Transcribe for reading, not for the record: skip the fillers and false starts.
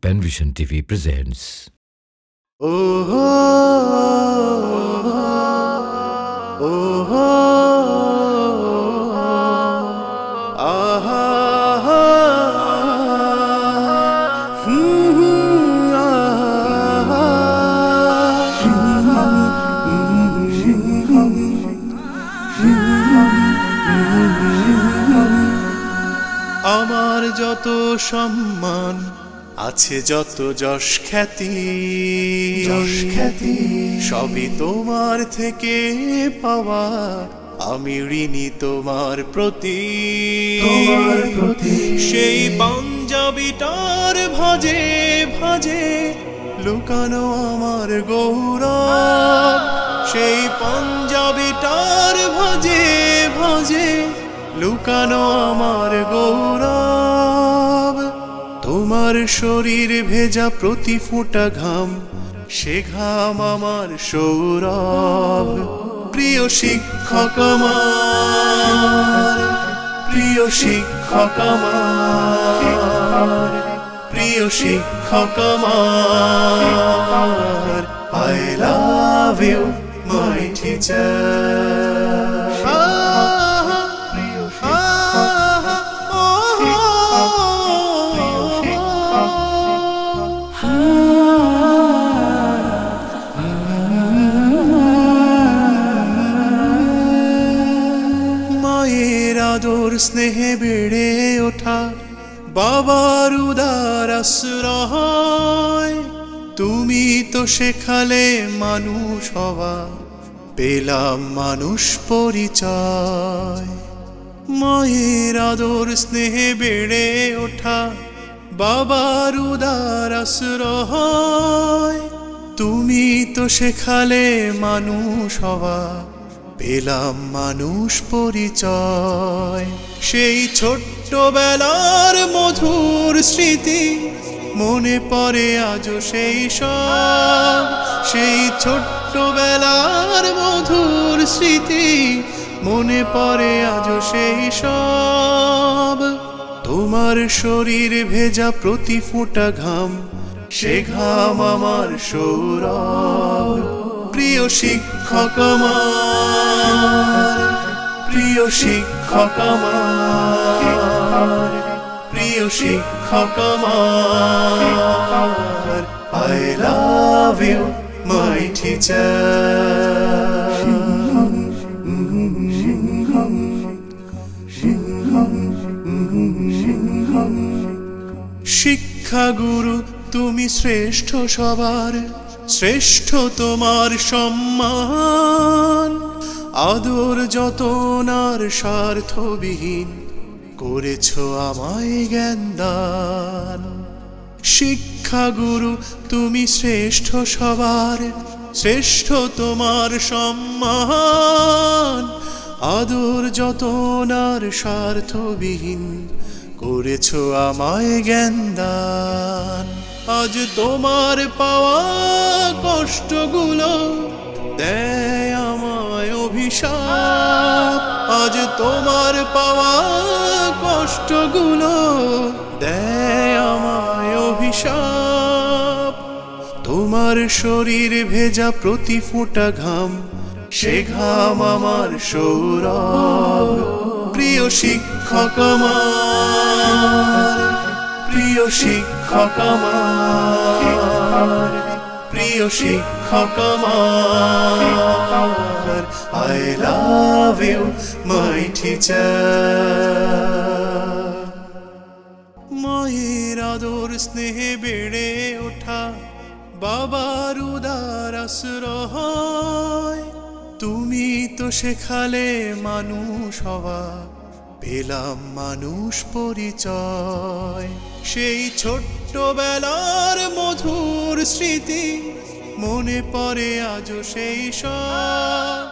Penvision TV presents. আমার যত সম্মান আছে, যত যশ খ্যাতি সবই তোমার থেকে পাওয়া। আমি ঋণী তোমার প্রতি সেই পাঞ্জাবিটার ভাজে ভাজে লুকানো আমার গৌরব। সেই পাঞ্জাবিটার ভাজে ভাজে লুকানো আমার গৌরব। তোমার শরীর ভেজা প্রতি ফোঁটা ঘাম, সে ঘাম আমার সৌরভ। প্রিয় শিক্ষক আমার, প্রিয় শিক্ষক আমার, প্রিয় শিক্ষক আমার। I love you, my teacher. মায়ের আদর স্নেহে বেড়ে ওঠা, বাবার উদার আশ্রয়। তুমি তো শেখালে মানুষ হওয়া, পেলাম মানুষ পরিচয়। মায়ের আদর স্নেহে বেড়ে ওঠা, বাবার উদার আশ্রয়। তুমি তো শেখালে মানুষ হওয়া, পেলাম মানুষ পরিচয়। সেই ছোট্টবেলার মধুর স্মৃতি মনে পড়ে আজও সেই সব। সেই ছোট্টবেলার মধুর স্মৃতি মনে পড়ে আজও সেই সব। তোমার শরীর ভেজা প্রতি ফোঁটা ঘাম, সে ঘাম আমার সৌরভ। প্রিয় শিক্ষক আমার, প্রিয় শিক্ষক আমার, প্রিয় শিক্ষক আমার। I love you, my teacher. শিক্ষা গুরু তুমি শ্রেষ্ঠ সবার, শ্রেষ্ঠ তোমার সম্মান। আদর যতন আর স্বার্থবিহীন করেছ আমায় জ্ঞান দান। শিক্ষা গুরু তুমি শ্রেষ্ঠ সবার, শ্রেষ্ঠ তোমার সম্মান। আদর যতন আর স্বার্থবিহীন করেছ আমায় জ্ঞান দান। আজ তোমার পাওয়া কষ্টগুলো দেয় আমায় অভিশাপ। আজ তোমার পাওয়া কষ্টগুলো দেয় আমায় অভিশাপ। তোমার শরীর ভেজা প্রতি ফোঁটা ঘাম, সে ঘাম আমার সৌরভ। প্রিয় শিক্ষক আমার, প্রিয় শিক্ষক আমার, প্রিয় শিক্ষক আমার। I love you, my teacher. মায়ের আদর স্নেহে বেড়ে ওঠা, বাবার উদার আশ্রয়। তুমি তো শেখালে মানুষ হওয়া, পেলাম মানুষ পরিচয়। সেই ছোট্টবেলার মধুর স্মৃতি মনে পড়ে আজও সেই সব।